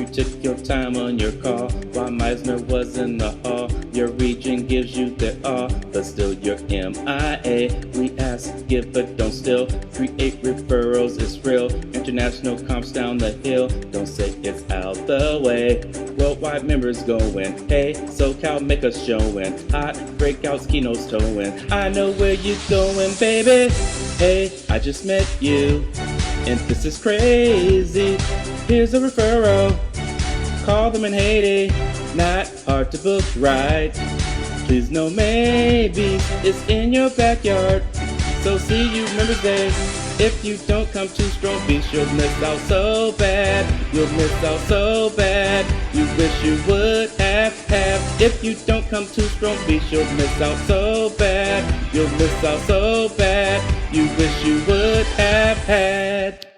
You took your time on your call while Meisner was in the hall. Your region gives you their all, but still you're MIA. We ask, give but don't steal. Create referrals, it's real. International comps down the hill. Don't say it's out the way. Worldwide members going, hey, SoCal make us showing. Hot breakouts, keynotes towing. I know where you going, baby. Hey, I just met you, and this is crazy. Here's a referral. Call them in Haiti. Not hard to book, right? Please no maybes. It's in your backyard. So see you Members Day. If you don't come to Strong Beach, you'll miss out so bad. You'll miss out so bad. You wish you would have. If you don't come to Strong Beach, you'll miss out so bad. You'll miss out so bad. You wish you would have had.